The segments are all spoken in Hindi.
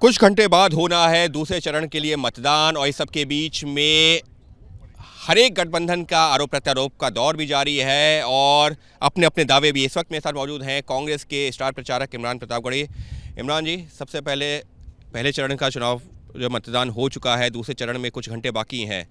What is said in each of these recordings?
कुछ घंटे बाद होना है दूसरे चरण के लिए मतदान और इस सब के बीच में हर एक गठबंधन का आरोप प्रत्यारोप का दौर भी जारी है और अपने अपने दावे भी। इस वक्त मेरे साथ मौजूद हैं कांग्रेस के स्टार प्रचारक इमरान प्रतापगढ़ी। इमरान जी, सबसे पहले चरण का चुनाव जो मतदान हो चुका है, दूसरे चरण में कुछ घंटे बाकी हैं।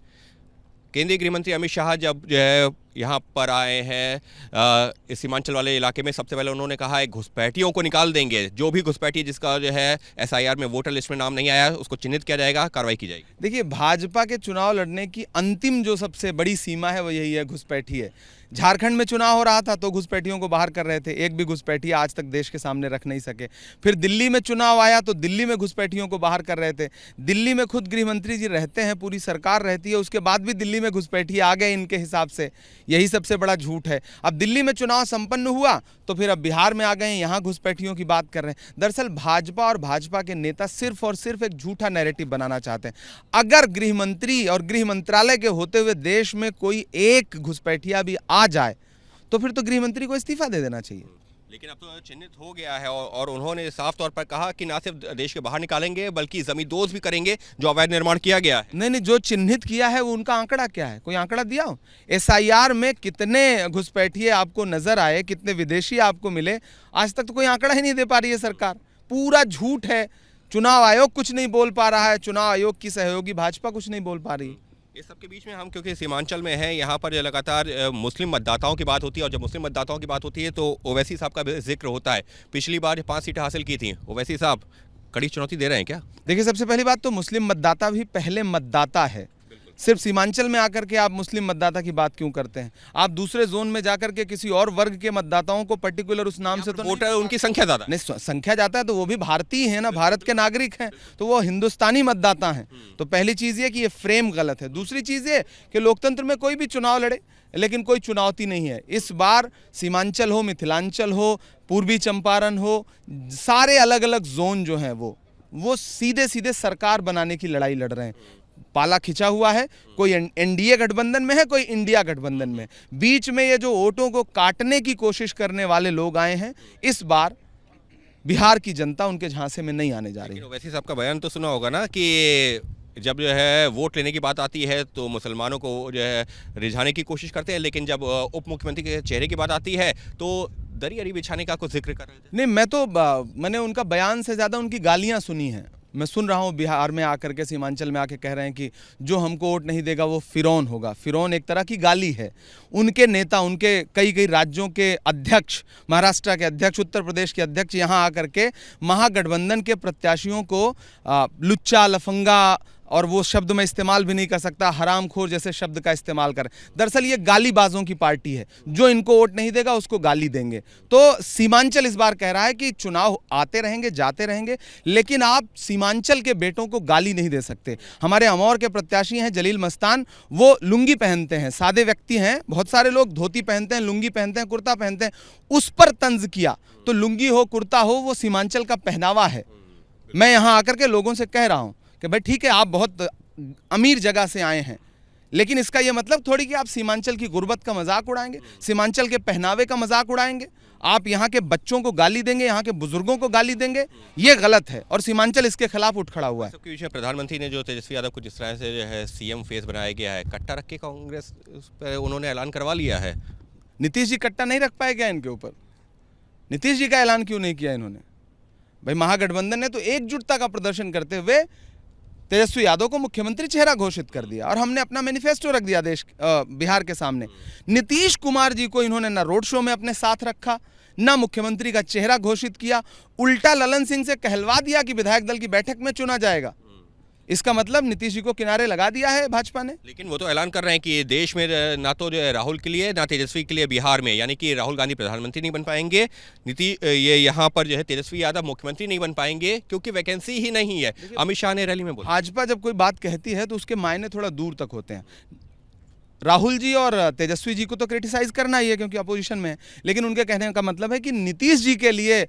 केंद्रीय गृह मंत्री अमित शाह जब जो है यहाँ पर आए हैं इस सीमांचल वाले इलाके में, सबसे पहले उन्होंने कहा है घुसपैठियों को निकाल देंगे। जो भी घुसपैठी जिसका जो है एसआईआर में वोटर लिस्ट में नाम नहीं आया उसको चिन्हित किया जाएगा, कार्रवाई की जाएगी। देखिए, भाजपा के चुनाव लड़ने की अंतिम जो सबसे बड़ी सीमा है वो यही है, घुसपैठी है। झारखंड में चुनाव हो रहा था तो घुसपैठियों को बाहर कर रहे थे, एक भी घुसपैठी आज तक देश के सामने रख नहीं सके। फिर दिल्ली में चुनाव आया तो दिल्ली में घुसपैठियों को बाहर कर रहे थे। दिल्ली में खुद गृह मंत्री जी रहते हैं, पूरी सरकार रहती है, उसके बाद भी दिल्ली में घुसपैठी आ गए इनके हिसाब से। यही सबसे बड़ा झूठ है। अब दिल्ली में चुनाव संपन्न हुआ तो फिर अब बिहार में आ गए, यहाँ घुसपैठियों की बात कर रहे हैं। दरअसल भाजपा और भाजपा के नेता सिर्फ और सिर्फ एक झूठा नैरेटिव बनाना चाहते हैं। अगर गृह मंत्री और गृह मंत्रालय के होते हुए देश में कोई एक घुसपैठिया भी आ जाए तो फिर तो गृह मंत्री को इस्तीफा दे देना चाहिए। लेकिन अब तो चिन्हित हो गया है और उन्होंने साफ तौर पर कहा कि ना सिर्फ देश के बाहर निकालेंगे बल्कि जमींदोज भी करेंगे जो अवैध निर्माण किया गया है। नहीं, जो चिन्हित किया है वो उनका आंकड़ा क्या है? कोई आंकड़ा दिया हो? एसआईआर में कितने घुसपैठिए आपको नजर आए, कितने विदेशी आपको मिले? आज तक तो कोई आंकड़ा ही नहीं दे पा रही है सरकार। पूरा झूठ है। चुनाव आयोग कुछ नहीं बोल पा रहा है, चुनाव आयोग की सहयोगी भाजपा कुछ नहीं बोल पा रही। इस सब के बीच में हम क्योंकि सीमांचल में हैं, यहाँ पर लगातार मुस्लिम मतदाताओं की बात होती है और जब मुस्लिम मतदाताओं की बात होती है तो ओवैसी साहब का भी जिक्र होता है। पिछली बार 5 सीटें हासिल की थी, ओवैसी साहब कड़ी चुनौती दे रहे हैं क्या? देखिए, सबसे पहली बात तो मुस्लिम मतदाता भी पहले मतदाता है। सिर्फ सीमांचल में आकर के आप मुस्लिम मतदाता की बात क्यों करते हैं? आप दूसरे जोन में जाकर के किसी और वर्ग के मतदाताओं को पर्टिकुलर उस नाम से तो वोटर उनकी संख्या ज्यादा नहीं, संख्या जाता है तो वो भी भारतीय है ना, भारत के नागरिक हैं, तो वो हिंदुस्तानी मतदाता हैं। तो पहली चीज ये कि ये फ्रेम गलत है। दूसरी चीज ये कि लोकतंत्र में कोई भी चुनाव लड़े लेकिन कोई चुनौती नहीं है। इस बार सीमांचल हो, मिथिलांचल हो, पूर्वी चंपारण हो, सारे अलग अलग जोन जो हैं वो सीधे सीधे सरकार बनाने की लड़ाई लड़ रहे हैं। पाला खिंचा हुआ है, कोई एनडीए गठबंधन में है, कोई इंडिया गठबंधन में। बीच में ये जो वोटों को काटने की कोशिश करने वाले लोग आए हैं, इस बार बिहार की जनता उनके झांसे में नहीं आने जा रही है। वैसे साहब का बयान तो सुना होगा ना कि जब जो है वोट लेने की बात आती है तो मुसलमानों को जो है रिझाने की कोशिश करते हैं, लेकिन जब उप मुख्यमंत्री के चेहरे की बात आती है तो दरी अरी बिछाने का कुछ जिक्र कर रहे थे। नहीं, मैंने उनका बयान से ज्यादा उनकी गालियां सुनी हैं। मैं सुन रहा हूँ बिहार में आकर के, सीमांचल में आके कह रहे हैं कि जो हमको वोट नहीं देगा वो फिरौन होगा। फिरौन एक तरह की गाली है। उनके नेता, उनके कई राज्यों के अध्यक्ष, महाराष्ट्र के अध्यक्ष, उत्तर प्रदेश के अध्यक्ष यहाँ आकर के महागठबंधन के प्रत्याशियों को लुच्चा, लफंगा, और वो शब्द मैं इस्तेमाल भी नहीं कर सकता, हरामखोर जैसे शब्द का इस्तेमाल करें। दरअसल ये गालीबाजों की पार्टी है। जो इनको वोट नहीं देगा उसको गाली देंगे। तो सीमांचल इस बार कह रहा है कि चुनाव आते रहेंगे, जाते रहेंगे, लेकिन आप सीमांचल के बेटों को गाली नहीं दे सकते। हमारे अमौर के प्रत्याशी हैं जलील मस्तान, वो लुंगी पहनते हैं, सादे व्यक्ति हैं। बहुत सारे लोग धोती पहनते हैं, लुंगी पहनते हैं, कुर्ता पहनते हैं। उस पर तंज किया तो लुंगी हो, कुर्ता हो, वो सीमांचल का पहनावा है। मैं यहाँ आकर के लोगों से कह रहा हूँ कि भाई ठीक है, आप बहुत अमीर जगह से आए हैं, लेकिन इसका यह मतलब थोड़ी कि आप सीमांचल की गुर्बत का मजाक उड़ाएंगे, सीमांचल के पहनावे का मजाक उड़ाएंगे, आप यहाँ के बच्चों को गाली देंगे, यहाँ के बुजुर्गों को गाली देंगे। ये गलत है और सीमांचल इसके खिलाफ उठ खड़ा हुआ है। सबके विषय प्रधानमंत्री ने जो तेजस्वी यादव को जिस तरह से जो है सीएम फेस बनाया गया है, कट्टा रख के कांग्रेस उस पर उन्होंने ऐलान करवा लिया है। नीतीश जी कट्टा नहीं रख पाए क्या इनके ऊपर? नीतीश जी का ऐलान क्यों नहीं किया इन्होंने? भाई महागठबंधन ने तो एकजुटता का प्रदर्शन करते हुए तेजस्वी यादव को मुख्यमंत्री चेहरा घोषित कर दिया और हमने अपना मैनिफेस्टो रख दिया बिहार के सामने। नीतीश कुमार जी को इन्होंने ना रोड शो में अपने साथ रखा, ना मुख्यमंत्री का चेहरा घोषित किया, उल्टा ललन सिंह से कहलवा दिया कि विधायक दल की बैठक में चुना जाएगा। इसका मतलब नीतीश जी को किनारे लगा दिया है भाजपा ने। लेकिन वो तो ऐलान कर रहे हैं कि देश में ना तो जो है राहुल के लिए ना तेजस्वी के लिए बिहार में, यानी कि राहुल गांधी प्रधानमंत्री नहीं बन पाएंगे, ये यहाँ पर जो है तेजस्वी यादव मुख्यमंत्री नहीं बन पाएंगे क्योंकि वैकेंसी ही नहीं है। अमित शाह ने रैली में बोला। भाजपा जब कोई बात कहती है तो उसके मायने थोड़ा दूर तक होते हैं। राहुल जी और तेजस्वी जी को तो क्रिटिसाइज करना ही है क्योंकि अपोजिशन में है, लेकिन उनके कहने का मतलब है कि नीतीश जी के लिए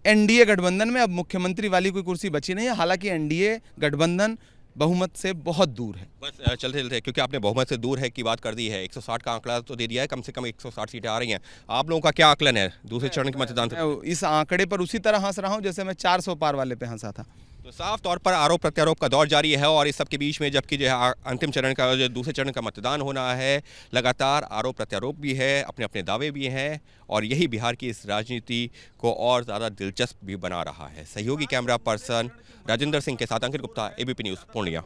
एनडीए गठबंधन में अब मुख्यमंत्री वाली कोई कुर्सी बची नहीं है। हालांकि एनडीए गठबंधन बहुमत से बहुत दूर है। बस चलते चलते, क्योंकि आपने बहुमत से दूर है की बात कर दी है, 160 का आंकड़ा तो दे दिया है, कम से कम 160 सीटें आ रही हैं। आप लोगों का क्या आकलन है दूसरे चरण के मतदान? इस आंकड़े पर उसी तरह हंस रहा हूं जैसे मैं 400 पार वाले पे हंसा था। तो साफ तौर पर आरोप प्रत्यारोप का दौर जारी है और इस सब के बीच में जबकि जो है अंतिम चरण का जो दूसरे चरण का मतदान होना है, लगातार आरोप प्रत्यारोप भी है, अपने अपने दावे भी हैं और यही बिहार की इस राजनीति को और ज़्यादा दिलचस्प भी बना रहा है। सहयोगी कैमरा पर्सन राजेंद्र सिंह के साथ अंकित गुप्ता, एबीपी न्यूज़ पूर्णिया।